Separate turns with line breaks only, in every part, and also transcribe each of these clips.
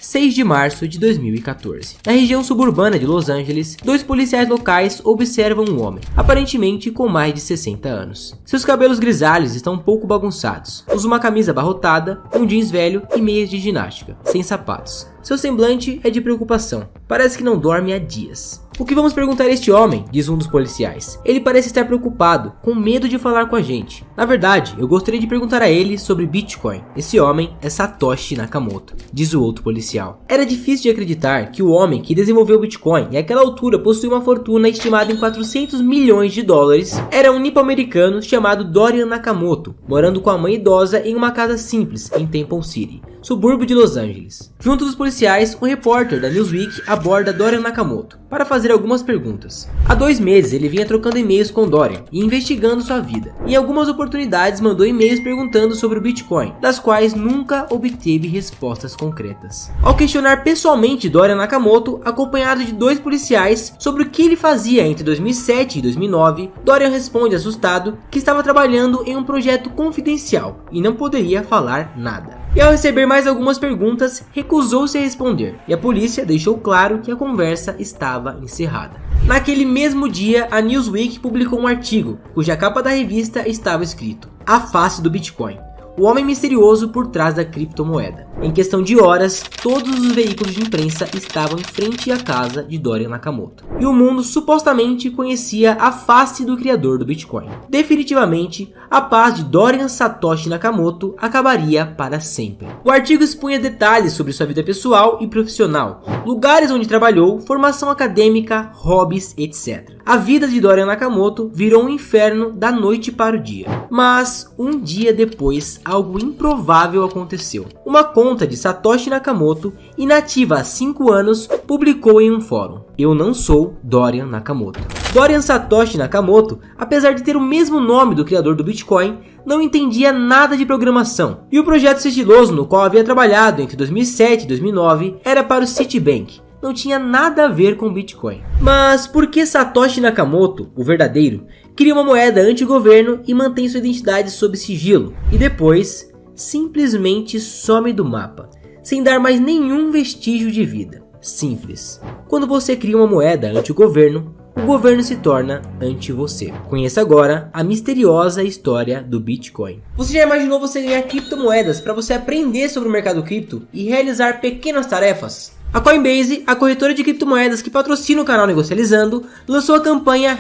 6 de março de 2014. Na região suburbana de Los Angeles, 2 policiais locais observam um homem, aparentemente com mais de 60 anos. Seus cabelos grisalhos estão um pouco bagunçados, usa uma camisa abarrotada, um jeans velho e meias de ginástica, sem sapatos. Seu semblante é de preocupação, parece que não dorme há dias. O que vamos perguntar a este homem? Diz um dos policiais. Ele parece estar preocupado, com medo de falar com a gente. Na verdade, eu gostaria de perguntar a ele sobre Bitcoin. Esse homem é Satoshi Nakamoto, diz o outro policial. Era difícil de acreditar que o homem que desenvolveu o Bitcoin e àquela altura possui uma fortuna estimada em 400 milhões de dólares, era um nipo-americano chamado Dorian Nakamoto, morando com a mãe idosa em uma casa simples em Temple City, subúrbio de Los Angeles. Junto dos policiais, um repórter da Newsweek aborda Dorian Nakamoto para fazer algumas perguntas. Há 2 meses ele vinha trocando e-mails com Dorian e investigando sua vida. Em algumas oportunidades mandou e-mails perguntando sobre o Bitcoin, das quais nunca obteve respostas concretas. Ao questionar pessoalmente Dorian Nakamoto, acompanhado de 2 policiais, sobre o que ele fazia entre 2007 e 2009, Dorian responde assustado que estava trabalhando em um projeto confidencial e não poderia falar nada. E ao receber mais algumas perguntas, recusou-se a responder, e a polícia deixou claro que a conversa estava encerrada. Naquele mesmo dia, a Newsweek publicou um artigo, cuja capa da revista estava escrito: "A face do Bitcoin, o homem misterioso por trás da criptomoeda". Em questão de horas, todos os veículos de imprensa estavam em frente à casa de Dorian Nakamoto. E o mundo supostamente conhecia a face do criador do Bitcoin. Definitivamente, a paz de Dorian Satoshi Nakamoto acabaria para sempre. O artigo expunha detalhes sobre sua vida pessoal e profissional, lugares onde trabalhou, formação acadêmica, hobbies, etc. A vida de Dorian Nakamoto virou um inferno da noite para o dia. Mas, um dia depois, algo improvável aconteceu. Uma conta de Satoshi Nakamoto, inativa há 5 anos, publicou em um fórum: "Eu não sou Dorian Nakamoto". Dorian Satoshi Nakamoto, apesar de ter o mesmo nome do criador do Bitcoin, não entendia nada de programação, e o projeto sigiloso no qual havia trabalhado entre 2007 e 2009 era para o Citibank. Não tinha nada a ver com Bitcoin. Mas por que Satoshi Nakamoto, o verdadeiro, cria uma moeda anti-governo e mantém sua identidade sob sigilo, e depois simplesmente some do mapa, sem dar mais nenhum vestígio de vida? Simples. Quando você cria uma moeda anti-governo, o governo se torna anti-você. Conheça agora a misteriosa história do Bitcoin. Você já imaginou você ganhar criptomoedas para você aprender sobre o mercado cripto e realizar pequenas tarefas? A Coinbase, a corretora de criptomoedas que patrocina o canal Negocializando, lançou a campanha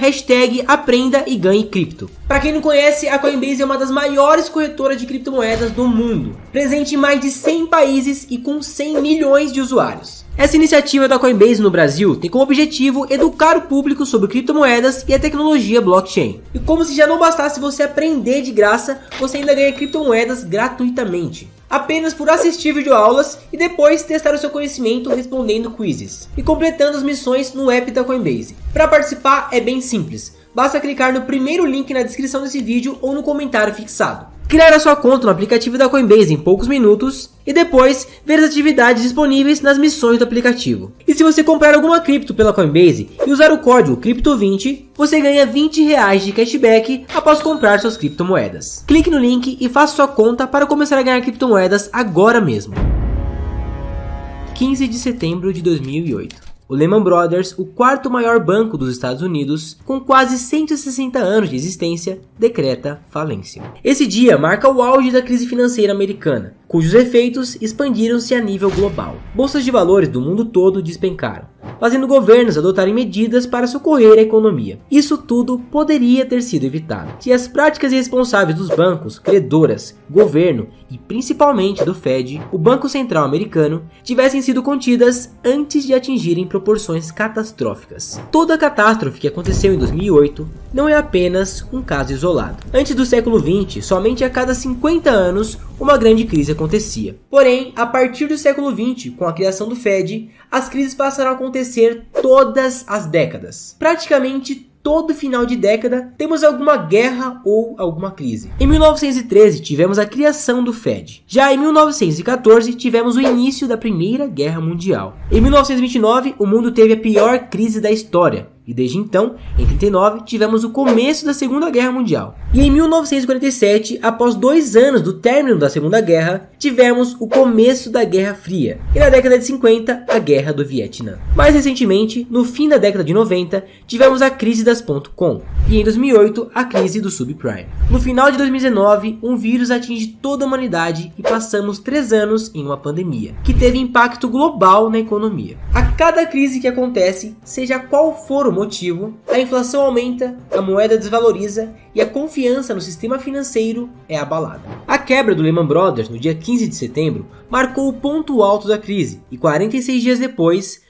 #Aprenda e Ganhe Cripto. Para quem não conhece, a Coinbase é uma das maiores corretoras de criptomoedas do mundo, presente em mais de 100 países e com 100 milhões de usuários. Essa iniciativa da Coinbase no Brasil tem como objetivo educar o público sobre criptomoedas e a tecnologia blockchain. E como se já não bastasse você aprender de graça, você ainda ganha criptomoedas gratuitamente, apenas por assistir videoaulas e depois testar o seu conhecimento respondendo quizzes e completando as missões no app da Coinbase. Para participar é bem simples, basta clicar no primeiro link na descrição desse vídeo ou no comentário fixado. Criar a sua conta no aplicativo da Coinbase em poucos minutos e depois ver as atividades disponíveis nas missões do aplicativo. E se você comprar alguma cripto pela Coinbase e usar o código CRIPTO20, você ganha R$20 de cashback após comprar suas criptomoedas. Clique no link e faça sua conta para começar a ganhar criptomoedas agora mesmo. 15 de setembro de 2008. O Lehman Brothers, o 4º maior banco dos Estados Unidos, com quase 160 anos de existência, decreta falência. Esse dia marca o auge da crise financeira americana, cujos efeitos expandiram-se a nível global. Bolsas de valores do mundo todo despencaram, fazendo governos adotarem medidas para socorrer a economia. Isso tudo poderia ter sido evitado se as práticas irresponsáveis dos bancos, credoras, governo e principalmente do Fed, o Banco Central Americano, tivessem sido contidas antes de atingirem proporções catastróficas. Toda a catástrofe que aconteceu em 2008 não é apenas um caso isolado. Antes do século XX, somente a cada 50 anos uma grande crise acontecia. Porém, a partir do século XX, com a criação do Fed, as crises passaram a acontecer todas as décadas. Praticamente todo final de década temos alguma guerra ou alguma crise. Em 1913 tivemos a criação do Fed. Já em 1914 tivemos o início da Primeira Guerra Mundial. Em 1929 o mundo teve a pior crise da história, e desde então, em 39, tivemos o começo da Segunda Guerra Mundial. E em 1947, após 2 anos do término da Segunda Guerra, tivemos o começo da Guerra Fria, e na década de 50, a Guerra do Vietnã. Mais recentemente, no fim da década de 90, tivemos a crise das .com, e em 2008, a crise do subprime. No final de 2019, um vírus atinge toda a humanidade e passamos 3 anos em uma pandemia, que teve impacto global na economia. A cada crise que acontece, seja qual for o motivo, a inflação aumenta, a moeda desvaloriza e a confiança no sistema financeiro é abalada. A quebra do Lehman Brothers no dia 15 de setembro marcou o ponto alto da crise e 46 dias depois,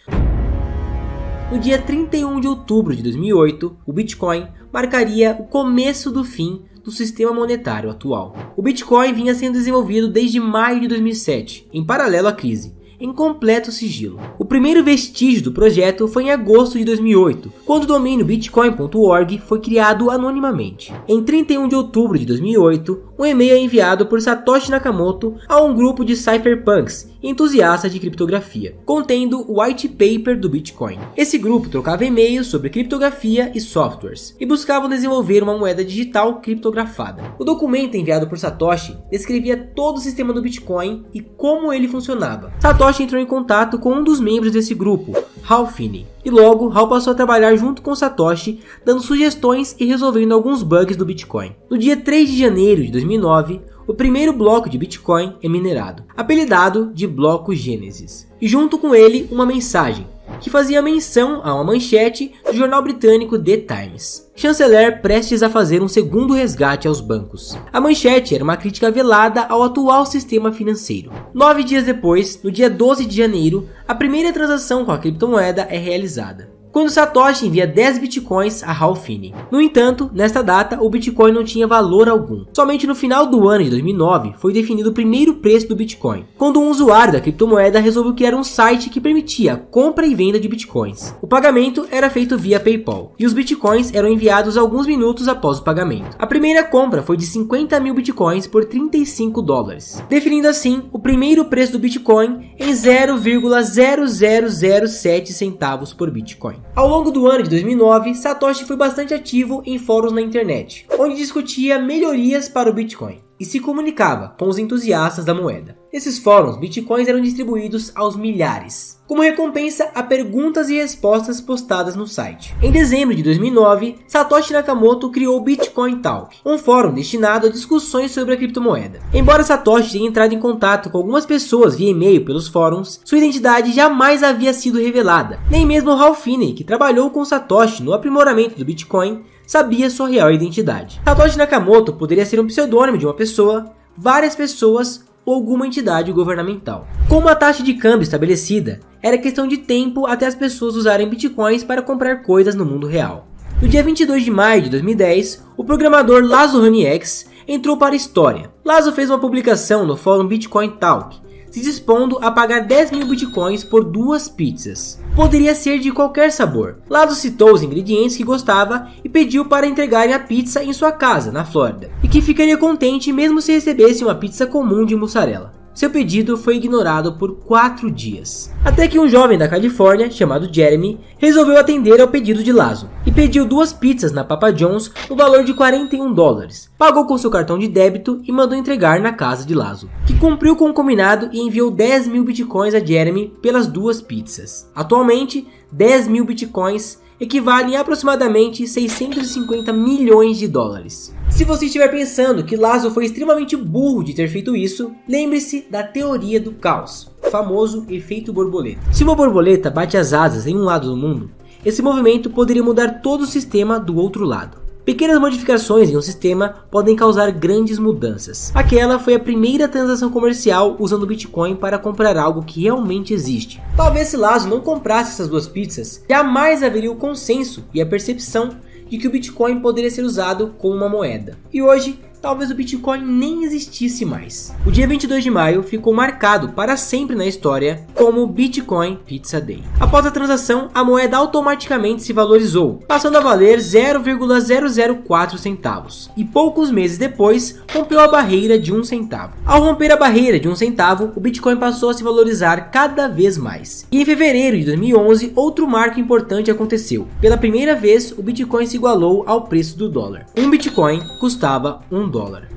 no dia 31 de outubro de 2008, o Bitcoin marcaria o começo do fim do sistema monetário atual. O Bitcoin vinha sendo desenvolvido desde maio de 2007, em paralelo à crise, em completo sigilo. O primeiro vestígio do projeto foi em agosto de 2008, quando o domínio bitcoin.org foi criado anonimamente. Em 31 de outubro de 2008, um e-mail é enviado por Satoshi Nakamoto a um grupo de cypherpunks entusiastas de criptografia, contendo o white paper do Bitcoin. Esse grupo trocava e-mails sobre criptografia e softwares, e buscavam desenvolver uma moeda digital criptografada. O documento enviado por Satoshi descrevia todo o sistema do Bitcoin e como ele funcionava. Satoshi entrou em contato com um dos membros desse grupo, Hal Finney, e logo Hal passou a trabalhar junto com Satoshi, dando sugestões e resolvendo alguns bugs do Bitcoin. No dia 3 de janeiro de 2009, o primeiro bloco de Bitcoin é minerado, apelidado de bloco Gênesis, e junto com ele uma mensagem, que fazia menção a uma manchete do jornal britânico The Times. Chanceler prestes a fazer um segundo resgate aos bancos. A manchete era uma crítica velada ao atual sistema financeiro. 9 dias depois, no dia 12 de janeiro, a primeira transação com a criptomoeda é realizada, quando Satoshi envia 10 bitcoins a Hal Finney. No entanto, nesta data, o Bitcoin não tinha valor algum. Somente no final do ano de 2009 foi definido o primeiro preço do Bitcoin, quando um usuário da criptomoeda resolveu criar um site que permitia a compra e venda de Bitcoins. O pagamento era feito via PayPal, e os Bitcoins eram enviados alguns minutos após o pagamento. A primeira compra foi de 50 mil Bitcoins por $35, definindo assim o primeiro preço do Bitcoin em 0,0007 centavos por Bitcoin. Ao longo do ano de 2009, Satoshi foi bastante ativo em fóruns na internet, onde discutia melhorias para o Bitcoin e se comunicava com os entusiastas da moeda. Nesses fóruns, Bitcoins eram distribuídos aos milhares, como recompensa a perguntas e respostas postadas no site. Em dezembro de 2009, Satoshi Nakamoto criou o Bitcoin Talk, um fórum destinado a discussões sobre a criptomoeda. Embora Satoshi tenha entrado em contato com algumas pessoas via e-mail pelos fóruns, sua identidade jamais havia sido revelada. Nem mesmo Hal Finney, que trabalhou com Satoshi no aprimoramento do Bitcoin, sabia sua real identidade. Satoshi Nakamoto poderia ser um pseudônimo de uma pessoa, várias pessoas ou alguma entidade governamental. Com uma taxa de câmbio estabelecida, era questão de tempo até as pessoas usarem bitcoins para comprar coisas no mundo real. No dia 22 de maio de 2010, o programador Lazo Ranieri entrou para a história. Lazo fez uma publicação no fórum Bitcoin Talk, se dispondo a pagar 10 mil bitcoins por 2 pizzas. Poderia ser de qualquer sabor. Lazo citou os ingredientes que gostava e pediu para entregarem a pizza em sua casa, na Flórida, e que ficaria contente mesmo se recebesse uma pizza comum de mussarela. Seu pedido foi ignorado por 4 dias, até que um jovem da Califórnia, chamado Jeremy, resolveu atender ao pedido de Lazo e pediu 2 pizzas na Papa John's no valor de $41, pagou com seu cartão de débito e mandou entregar na casa de Lazo, que cumpriu com o combinado e enviou 10 mil bitcoins a Jeremy pelas 2 pizzas. Atualmente, 10 mil bitcoins equivalem a aproximadamente 650 milhões de dólares. Se você estiver pensando que Lazo foi extremamente burro de ter feito isso, lembre-se da teoria do caos, o famoso efeito borboleta. Se uma borboleta bate as asas em um lado do mundo, esse movimento poderia mudar todo o sistema do outro lado. Pequenas modificações em um sistema podem causar grandes mudanças. Aquela foi a primeira transação comercial usando Bitcoin para comprar algo que realmente existe. Talvez se Lazo não comprasse essas 2 pizzas, jamais haveria o consenso e a percepção de que o Bitcoin poderia ser usado como uma moeda. E hoje talvez o Bitcoin nem existisse mais. O dia 22 de maio ficou marcado para sempre na história como Bitcoin Pizza Day. Após a transação, a moeda automaticamente se valorizou, passando a valer 0,004 centavos, e poucos meses depois rompeu a barreira de 1 centavo. Ao romper a barreira de 1 centavo, o Bitcoin passou a se valorizar cada vez mais. E em fevereiro de 2011, outro marco importante aconteceu. Pela primeira vez, o Bitcoin se igualou ao preço do dólar. Um Bitcoin custava $1.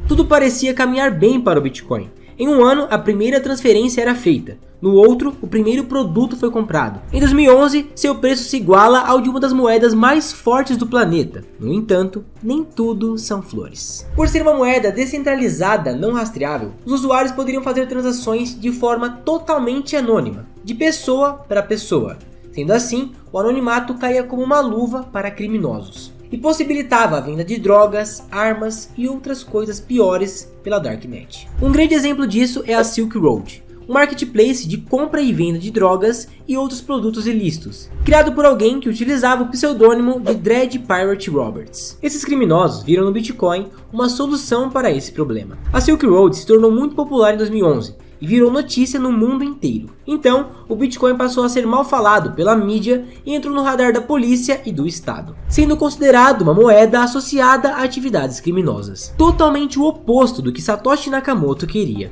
Tudo parecia caminhar bem para o Bitcoin. Em um ano, a primeira transferência era feita. No outro, o primeiro produto foi comprado. Em 2011, seu preço se iguala ao de uma das moedas mais fortes do planeta. No entanto, nem tudo são flores. Por ser uma moeda descentralizada não rastreável, os usuários poderiam fazer transações de forma totalmente anônima, de pessoa para pessoa. Sendo assim, o anonimato caía como uma luva para criminosos e possibilitava a venda de drogas, armas e outras coisas piores pela Darknet. Um grande exemplo disso é a Silk Road, um marketplace de compra e venda de drogas e outros produtos ilícitos, criado por alguém que utilizava o pseudônimo de Dread Pirate Roberts. Esses criminosos viram no Bitcoin uma solução para esse problema. A Silk Road se tornou muito popular em 2011, e virou notícia no mundo inteiro. Então, o Bitcoin passou a ser mal falado pela mídia e entrou no radar da polícia e do Estado, sendo considerado uma moeda associada a atividades criminosas. Totalmente o oposto do que Satoshi Nakamoto queria.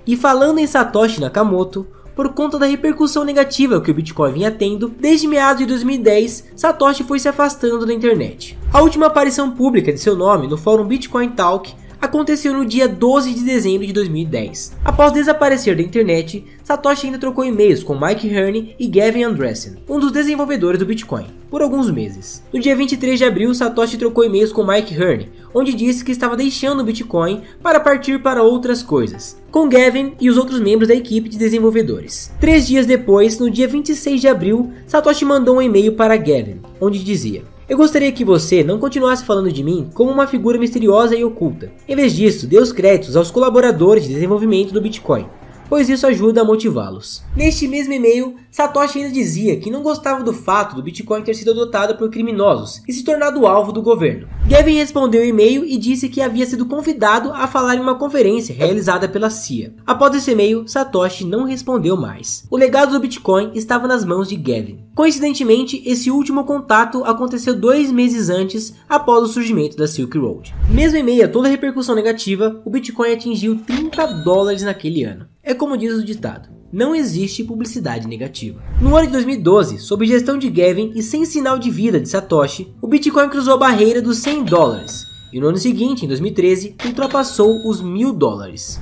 E falando em Satoshi Nakamoto, por conta da repercussão negativa que o Bitcoin vinha tendo, desde meados de 2010, Satoshi foi se afastando da internet. A última aparição pública de seu nome no fórum Bitcoin Talk aconteceu no dia 12 de dezembro de 2010. Após desaparecer da internet, Satoshi ainda trocou e-mails com Mike Hearn e Gavin Andresen, um dos desenvolvedores do Bitcoin, por alguns meses. No dia 23 de abril, Satoshi trocou e-mails com Mike Hearn, onde disse que estava deixando o Bitcoin para partir para outras coisas, com Gavin e os outros membros da equipe de desenvolvedores. 3 dias depois, no dia 26 de abril, Satoshi mandou um e-mail para Gavin, onde dizia: "Eu gostaria que você não continuasse falando de mim como uma figura misteriosa e oculta. Em vez disso, dê os créditos aos colaboradores de desenvolvimento do Bitcoin, pois isso ajuda a motivá-los." Neste mesmo e-mail, Satoshi ainda dizia que não gostava do fato do Bitcoin ter sido adotado por criminosos e se tornado alvo do governo. Gavin respondeu o e-mail e disse que havia sido convidado a falar em uma conferência realizada pela CIA. Após esse e-mail, Satoshi não respondeu mais. O legado do Bitcoin estava nas mãos de Gavin. Coincidentemente, esse último contato aconteceu 2 meses antes, após o surgimento da Silk Road. Mesmo em meio a toda a repercussão negativa, o Bitcoin atingiu $30 naquele ano. É como diz o ditado: não existe publicidade negativa. No ano de 2012, sob gestão de Gavin e sem sinal de vida de Satoshi, o Bitcoin cruzou a barreira dos $100. E no ano seguinte, em 2013, ultrapassou os $1.000.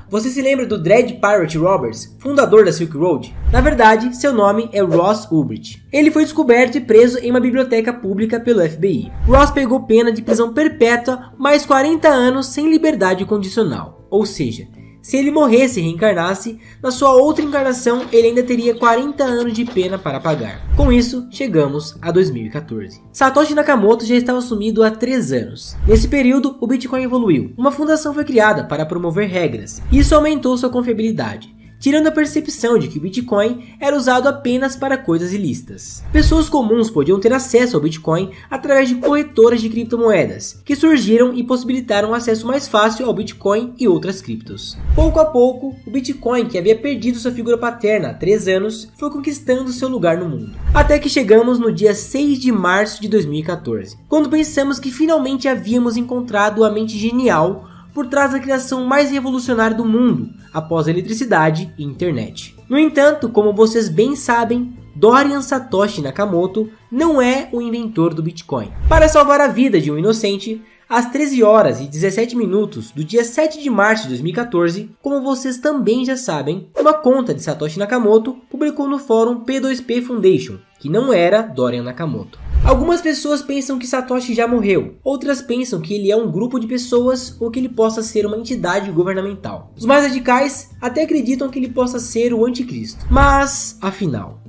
Você se lembra do Dread Pirate Roberts, fundador da Silk Road? Na verdade, seu nome é Ross Ulbricht. Ele foi descoberto e preso em uma biblioteca pública pelo FBI. Ross pegou pena de prisão perpétua, mais 40 anos sem liberdade condicional. Ou seja, se ele morresse e reencarnasse, na sua outra encarnação ele ainda teria 40 anos de pena para pagar. Com isso, chegamos a 2014. Satoshi Nakamoto já estava sumido há 3 anos. Nesse período, o Bitcoin evoluiu. Uma fundação foi criada para promover regras. Isso aumentou sua confiabilidade, tirando a percepção de que o Bitcoin era usado apenas para coisas ilícitas. Pessoas comuns podiam ter acesso ao Bitcoin através de corretoras de criptomoedas, que surgiram e possibilitaram um acesso mais fácil ao Bitcoin e outras criptos. Pouco a pouco, o Bitcoin, que havia perdido sua figura paterna há 3 anos, foi conquistando seu lugar no mundo. Até que chegamos no dia 6 de março de 2014, quando pensamos que finalmente havíamos encontrado a mente genial por trás da criação mais revolucionária do mundo, após a eletricidade e internet. No entanto, como vocês bem sabem, Dorian Satoshi Nakamoto não é o inventor do Bitcoin. Para salvar a vida de um inocente, às 13 horas e 17 minutos do dia 7 de março de 2014, como vocês também já sabem, uma conta de Satoshi Nakamoto publicou no fórum P2P Foundation, que não era Dorian Nakamoto. Algumas pessoas pensam que Satoshi já morreu, outras pensam que ele é um grupo de pessoas ou que ele possa ser uma entidade governamental. Os mais radicais até acreditam que ele possa ser o anticristo. Mas, afinal,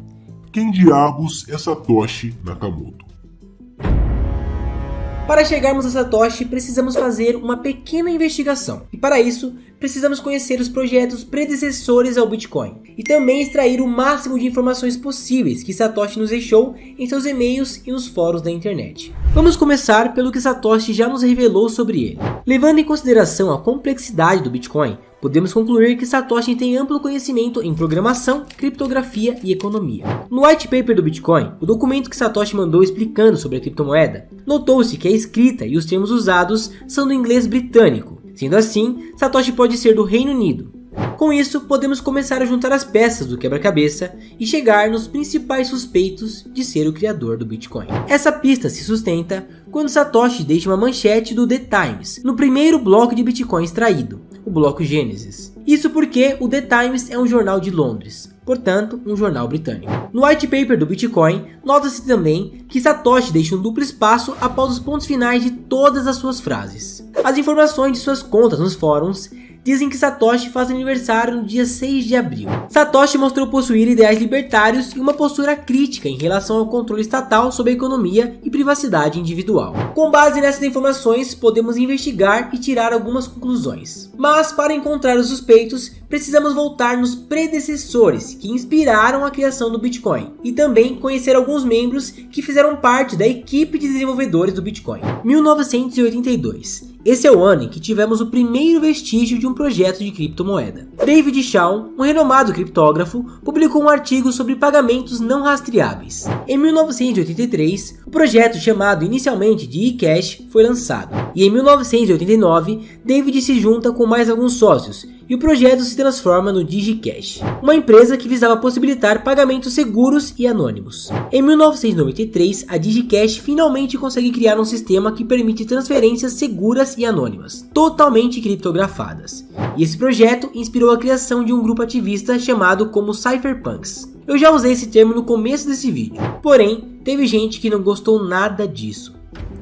quem diabos é Satoshi Nakamoto?
Para chegarmos a Satoshi, precisamos fazer uma pequena investigação. E para isso, precisamos conhecer os projetos predecessores ao Bitcoin. E também extrair o máximo de informações possíveis que Satoshi nos deixou em seus e-mails e nos fóruns da internet. Vamos começar pelo que Satoshi já nos revelou sobre ele. Levando em consideração a complexidade do Bitcoin, podemos concluir que Satoshi tem amplo conhecimento em programação, criptografia e economia. No white paper do Bitcoin, o documento que Satoshi mandou explicando sobre a criptomoeda, notou-se que a escrita e os termos usados são do inglês britânico. Sendo assim, Satoshi pode ser do Reino Unido. Com isso, podemos começar a juntar as peças do quebra-cabeça e chegar nos principais suspeitos de ser o criador do Bitcoin. Essa pista se sustenta quando Satoshi deixa uma manchete do The Times, no primeiro bloco de Bitcoin extraído, o bloco Gênesis. Isso porque o The Times é um jornal de Londres, portanto, um jornal britânico. No white paper do Bitcoin, nota-se também que Satoshi deixa um duplo espaço após os pontos finais de todas as suas frases. As informações de suas contas nos fóruns dizem que Satoshi faz aniversário no dia 6 de abril. Satoshi mostrou possuir ideais libertários e uma postura crítica em relação ao controle estatal sobre a economia e privacidade individual. Com base nessas informações, podemos investigar e tirar algumas conclusões. Mas para encontrar os suspeitos, precisamos voltar nos predecessores que inspiraram a criação do Bitcoin e também conhecer alguns membros que fizeram parte da equipe de desenvolvedores do Bitcoin. 1982. Esse é o ano em que tivemos o primeiro vestígio de um projeto de criptomoeda. David Shaw, um renomado criptógrafo, publicou um artigo sobre pagamentos não rastreáveis. Em 1983, o projeto chamado inicialmente de eCash foi lançado. E em 1989, David se junta com mais alguns sócios e o projeto se transforma no DigiCash, uma empresa que visava possibilitar pagamentos seguros e anônimos. Em 1993, a DigiCash finalmente consegue criar um sistema que permite transferências seguras e anônimas, totalmente criptografadas. E esse projeto inspirou a criação de um grupo ativista chamado como Cypherpunks. Eu já usei esse termo no começo desse vídeo, porém, teve gente que não gostou nada disso.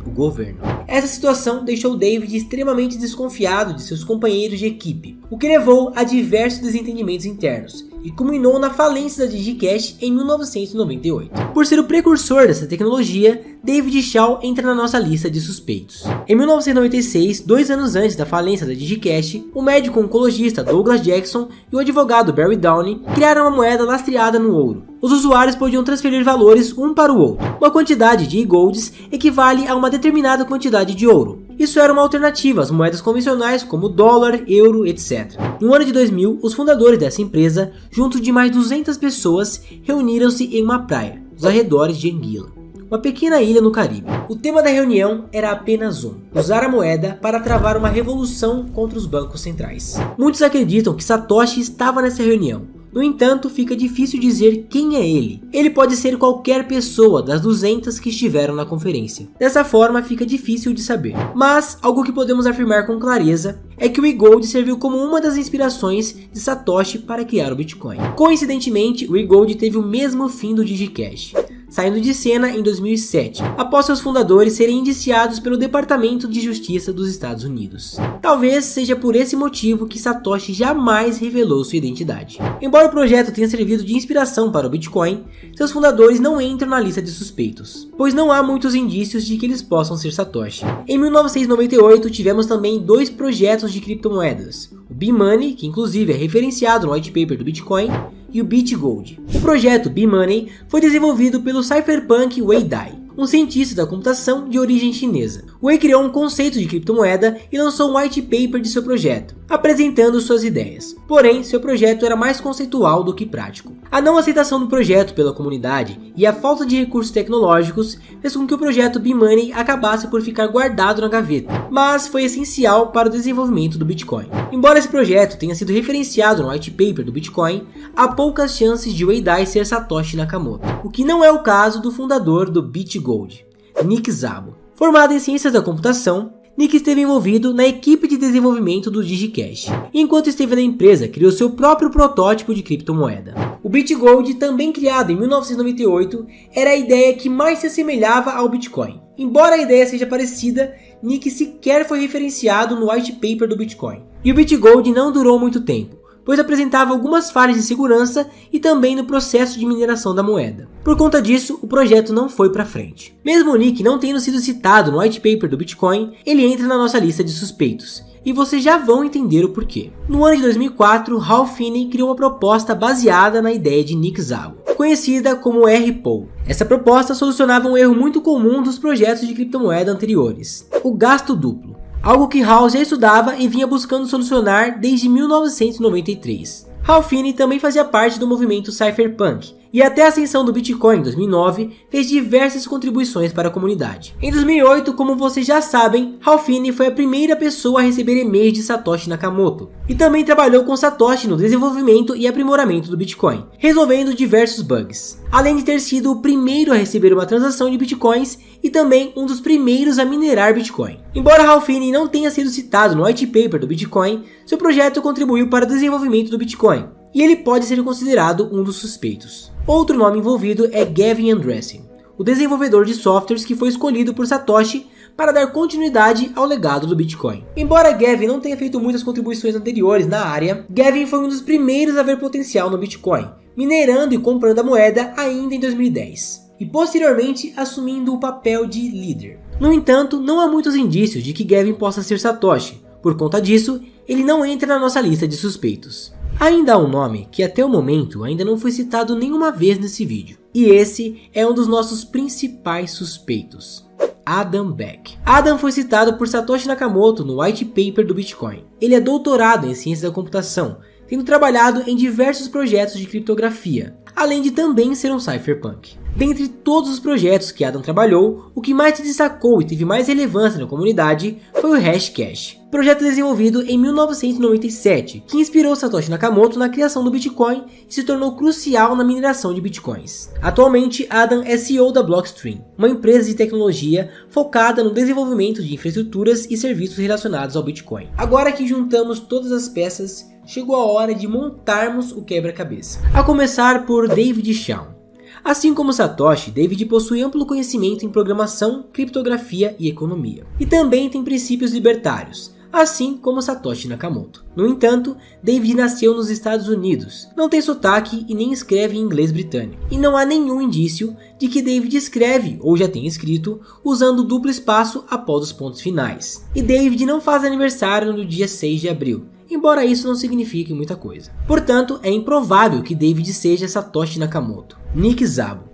O governo. Essa situação deixou David extremamente desconfiado de seus companheiros de equipe, o que levou a diversos desentendimentos internos e culminou na falência da DigiCash em 1998. Por ser o precursor dessa tecnologia, David Shaw entra na nossa lista de suspeitos. Em 1996, 2 anos antes da falência da DigiCash, o médico oncologista Douglas Jackson e o advogado Barry Downey criaram uma moeda lastreada no ouro. Os usuários podiam transferir valores um para o outro. Uma quantidade de e-golds equivale a uma determinada quantidade de ouro. Isso era uma alternativa às moedas convencionais como dólar, euro, etc. No ano de 2000, os fundadores dessa empresa, junto de mais 200 pessoas, reuniram-se em uma praia, nos arredores de Anguilla, uma pequena ilha no Caribe. O tema da reunião era apenas um: usar a moeda para travar uma revolução contra os bancos centrais. Muitos acreditam que Satoshi estava nessa reunião. No entanto, fica difícil dizer quem é ele. Ele pode ser qualquer pessoa das 200 que estiveram na conferência. Dessa forma, fica difícil de saber. Mas, algo que podemos afirmar com clareza é que o e-gold serviu como uma das inspirações de Satoshi para criar o Bitcoin. Coincidentemente, o e-gold teve o mesmo fim do DigiCash, saindo de cena em 2007, após seus fundadores serem indiciados pelo Departamento de Justiça dos Estados Unidos. Talvez seja por esse motivo que Satoshi jamais revelou sua identidade. Embora o projeto tenha servido de inspiração para o Bitcoin, seus fundadores não entram na lista de suspeitos, pois não há muitos indícios de que eles possam ser Satoshi. Em 1998, tivemos também 2 projetos de criptomoedas, o B-Money, que inclusive é referenciado no white paper do Bitcoin, e o BitGold. O projeto B-Money foi desenvolvido pelo cypherpunk Wei Dai, um cientista da computação de origem chinesa. Wei criou um conceito de criptomoeda e lançou um white paper de seu projeto, apresentando suas ideias. Porém, seu projeto era mais conceitual do que prático. A não aceitação do projeto pela comunidade e a falta de recursos tecnológicos fez com que o projeto B-Money acabasse por ficar guardado na gaveta, mas foi essencial para o desenvolvimento do Bitcoin. Embora esse projeto tenha sido referenciado no white paper do Bitcoin, há poucas chances de Wei Dai ser Satoshi Nakamoto, o que não é o caso do fundador do BitGold, Nick Szabo. Formado em ciências da computação, Nick esteve envolvido na equipe de desenvolvimento do DigiCash. Enquanto esteve na empresa, criou seu próprio protótipo de criptomoeda. O BitGold, também criado em 1998, era a ideia que mais se assemelhava ao Bitcoin. Embora a ideia seja parecida, Nick sequer foi referenciado no white paper do Bitcoin. E o BitGold não durou muito tempo, pois apresentava algumas falhas de segurança e também no processo de mineração da moeda. Por conta disso, o projeto não foi para frente. Mesmo o Nick não tendo sido citado no white paper do Bitcoin, ele entra na nossa lista de suspeitos. E vocês já vão entender o porquê. No ano de 2004, Hal Finney criou uma proposta baseada na ideia de Nick Szabo, conhecida como R-POW. Essa proposta solucionava um erro muito comum dos projetos de criptomoeda anteriores: o gasto duplo. Algo que Hal já estudava e vinha buscando solucionar desde 1993. Hal Finney também fazia parte do movimento Cypherpunk, e até a ascensão do Bitcoin em 2009 fez diversas contribuições para a comunidade. Em 2008, como vocês já sabem, Hal Finney foi a primeira pessoa a receber e-mails de Satoshi Nakamoto, e também trabalhou com Satoshi no desenvolvimento e aprimoramento do Bitcoin, resolvendo diversos bugs, além de ter sido o primeiro a receber uma transação de Bitcoins e também um dos primeiros a minerar Bitcoin. Embora Hal Finney não tenha sido citado no white paper do Bitcoin, seu projeto contribuiu para o desenvolvimento do Bitcoin, e ele pode ser considerado um dos suspeitos. Outro nome envolvido é Gavin Andresen, o desenvolvedor de softwares que foi escolhido por Satoshi para dar continuidade ao legado do Bitcoin. Embora Gavin não tenha feito muitas contribuições anteriores na área, Gavin foi um dos primeiros a ver potencial no Bitcoin, minerando e comprando a moeda ainda em 2010, e posteriormente assumindo o papel de líder. No entanto, não há muitos indícios de que Gavin possa ser Satoshi. Por conta disso, ele não entra na nossa lista de suspeitos. Ainda há um nome que até o momento ainda não foi citado nenhuma vez nesse vídeo, e esse é um dos nossos principais suspeitos: Adam Back. Adam foi citado por Satoshi Nakamoto no white paper do Bitcoin. Ele é doutorado em ciência da computação, tendo trabalhado em diversos projetos de criptografia, além de também ser um cypherpunk. Dentre todos os projetos que Adam trabalhou, o que mais se destacou e teve mais relevância na comunidade foi o Hashcash, projeto desenvolvido em 1997, que inspirou Satoshi Nakamoto na criação do Bitcoin e se tornou crucial na mineração de Bitcoins. Atualmente, Adam é CEO da Blockstream, uma empresa de tecnologia focada no desenvolvimento de infraestruturas e serviços relacionados ao Bitcoin. Agora que juntamos todas as peças, chegou a hora de montarmos o quebra-cabeça. A começar por David Chaum. Assim como Satoshi, David possui amplo conhecimento em programação, criptografia e economia. E também tem princípios libertários, assim como Satoshi Nakamoto. No entanto, David nasceu nos Estados Unidos, não tem sotaque e nem escreve em inglês britânico. E não há nenhum indício de que David escreve ou já tenha escrito usando duplo espaço após os pontos finais. E David não faz aniversário no dia 6 de abril. Embora isso não signifique muita coisa. Portanto, é improvável que David seja Satoshi Nakamoto. Nick Szabo.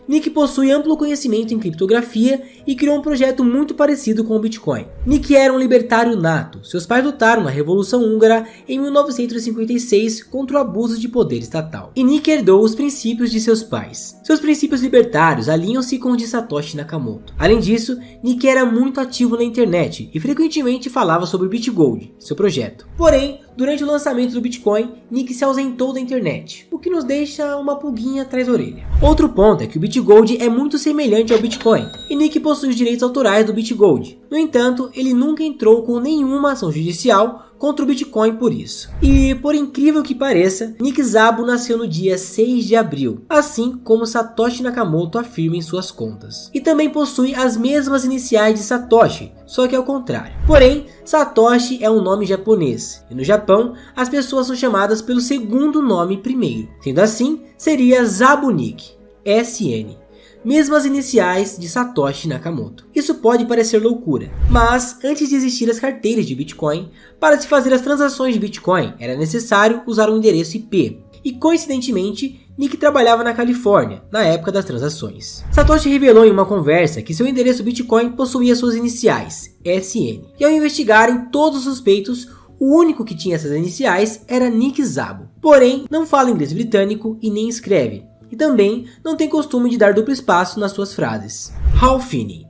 Nick possui amplo conhecimento em criptografia e criou um projeto muito parecido com o Bitcoin. Nick era um libertário nato. Seus pais lutaram na Revolução Húngara em 1956 contra o abuso de poder estatal. E Nick herdou os princípios de seus pais. Seus princípios libertários alinham-se com os de Satoshi Nakamoto. Além disso, Nick era muito ativo na internet e frequentemente falava sobre o BitGold, seu projeto. Porém, durante o lançamento do Bitcoin, Nick se ausentou da internet, o que nos deixa uma pulguinha atrás da orelha. Outro ponto é que o BitGold é muito semelhante ao Bitcoin, e Nick possui os direitos autorais do BitGold. No entanto, ele nunca entrou com nenhuma ação judicial contra o Bitcoin por isso. E, por incrível que pareça, Nick Szabo nasceu no dia 6 de abril, assim como Satoshi Nakamoto afirma em suas contas. E também possui as mesmas iniciais de Satoshi, só que ao contrário. Porém, Satoshi é um nome japonês, e no Japão, as pessoas são chamadas pelo segundo nome primeiro. Sendo assim, seria Szabo Nick, SN. Mesmas iniciais de Satoshi Nakamoto. Isso pode parecer loucura, mas antes de existir as carteiras de Bitcoin, para se fazer as transações de Bitcoin era necessário usar um endereço IP. E coincidentemente, Nick trabalhava na Califórnia, na época das transações. Satoshi revelou em uma conversa que seu endereço Bitcoin possuía suas iniciais, SN. E ao investigarem todos os suspeitos, o único que tinha essas iniciais era Nick Szabo. Porém, não fala inglês britânico e nem escreve. E também não tem costume de dar duplo espaço nas suas frases. Hal Finney.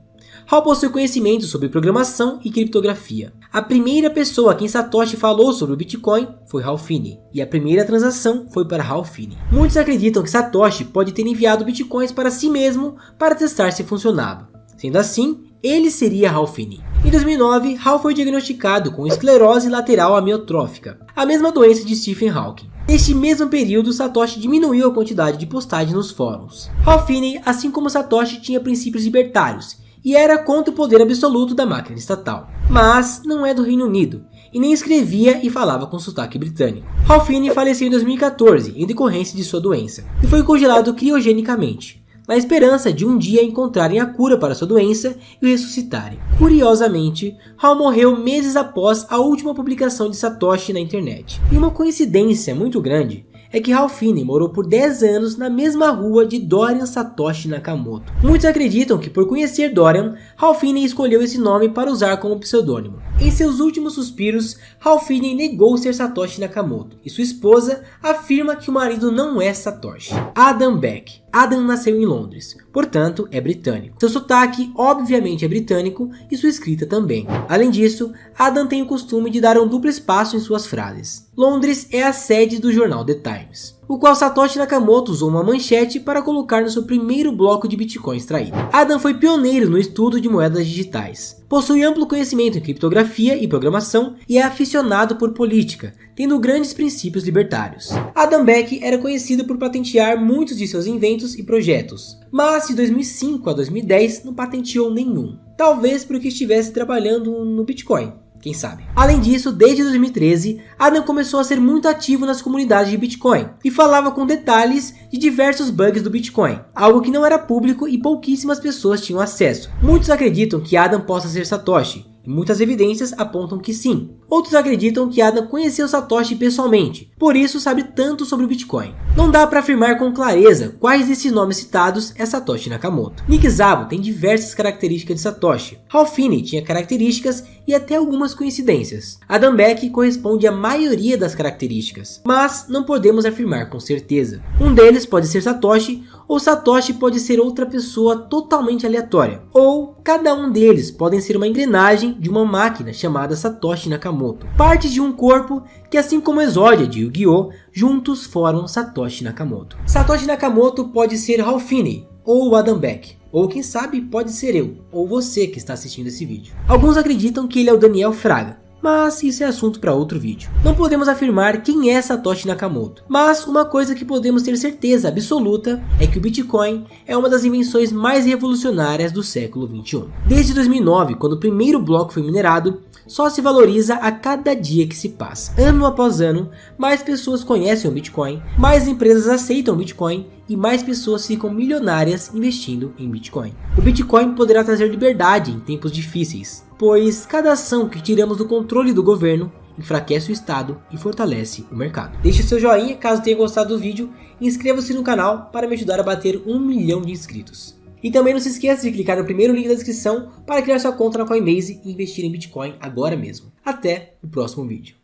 Hal possui conhecimento sobre programação e criptografia. A primeira pessoa a quem Satoshi falou sobre o Bitcoin foi Hal Finney, e a primeira transação foi para Hal Finney. Muitos acreditam que Satoshi pode ter enviado Bitcoins para si mesmo para testar se funcionava. Sendo assim, ele seria Hal Finney. Em 2009, Hal foi diagnosticado com esclerose lateral amiotrófica, a mesma doença de Stephen Hawking. Neste mesmo período, Satoshi diminuiu a quantidade de postagens nos fóruns. Hal Finney, assim como Satoshi, tinha princípios libertários e era contra o poder absoluto da máquina estatal. Mas não é do Reino Unido, e nem escrevia e falava com sotaque britânico. Hal Finney faleceu em 2014 em decorrência de sua doença e foi congelado criogenicamente, na esperança de um dia encontrarem a cura para sua doença e o ressuscitarem. Curiosamente, Hal morreu meses após a última publicação de Satoshi na internet. E uma coincidência muito grande é que Hal Finney morou por 10 anos na mesma rua de Dorian Satoshi Nakamoto. Muitos acreditam que por conhecer Dorian, Hal Finney escolheu esse nome para usar como pseudônimo. Em seus últimos suspiros, Hal Finney negou ser Satoshi Nakamoto, e sua esposa afirma que o marido não é Satoshi. Adam Beck. Adam nasceu em Londres, portanto é britânico. Seu sotaque obviamente é britânico e sua escrita também. Além disso, Adam tem o costume de dar um duplo espaço em suas frases. Londres é a sede do jornal The Times, o qual Satoshi Nakamoto usou uma manchete para colocar no seu primeiro bloco de Bitcoin extraído. Adam foi pioneiro no estudo de moedas digitais. Possui amplo conhecimento em criptografia e programação e é aficionado por política, tendo grandes princípios libertários. Adam Beck era conhecido por patentear muitos de seus inventos e projetos, mas de 2005 a 2010 não patenteou nenhum. Talvez porque estivesse trabalhando no Bitcoin. Quem sabe? Além disso, desde 2013, Adam começou a ser muito ativo nas comunidades de Bitcoin e falava com detalhes de diversos bugs do Bitcoin, algo que não era público e pouquíssimas pessoas tinham acesso. Muitos acreditam que Adam possa ser Satoshi, e muitas evidências apontam que sim. Outros acreditam que Adam conheceu Satoshi pessoalmente, por isso sabe tanto sobre o Bitcoin. Não dá para afirmar com clareza quais desses nomes citados é Satoshi Nakamoto. Nick Szabo tem diversas características de Satoshi. Hal Finney tinha características e até algumas coincidências. Adam Beck corresponde à maioria das características, mas não podemos afirmar com certeza. Um deles pode ser Satoshi, ou Satoshi pode ser outra pessoa totalmente aleatória, ou cada um deles podem ser uma engrenagem de uma máquina chamada Satoshi Nakamoto, partes de um corpo que, assim como Exódia de Yu-Gi-Oh!, juntos formam Satoshi Nakamoto. Satoshi Nakamoto pode ser Hal Finney ou Adam Beck, ou quem sabe pode ser eu, ou você que está assistindo esse vídeo. Alguns acreditam que ele é o Daniel Fraga, mas isso é assunto para outro vídeo. Não podemos afirmar quem é Satoshi Nakamoto, mas uma coisa que podemos ter certeza absoluta é que o Bitcoin é uma das invenções mais revolucionárias do século 21. Desde 2009, quando o primeiro bloco foi minerado, só se valoriza a cada dia que se passa. Ano após ano, mais pessoas conhecem o Bitcoin, mais empresas aceitam o Bitcoin e mais pessoas ficam milionárias investindo em Bitcoin. O Bitcoin poderá trazer liberdade em tempos difíceis, pois cada ação que tiramos do controle do governo enfraquece o Estado e fortalece o mercado. Deixe seu joinha caso tenha gostado do vídeo e inscreva-se no canal para me ajudar a bater 1 milhão de inscritos. E também não se esqueça de clicar no primeiro link da descrição para criar sua conta na Coinbase e investir em Bitcoin agora mesmo. Até o próximo vídeo.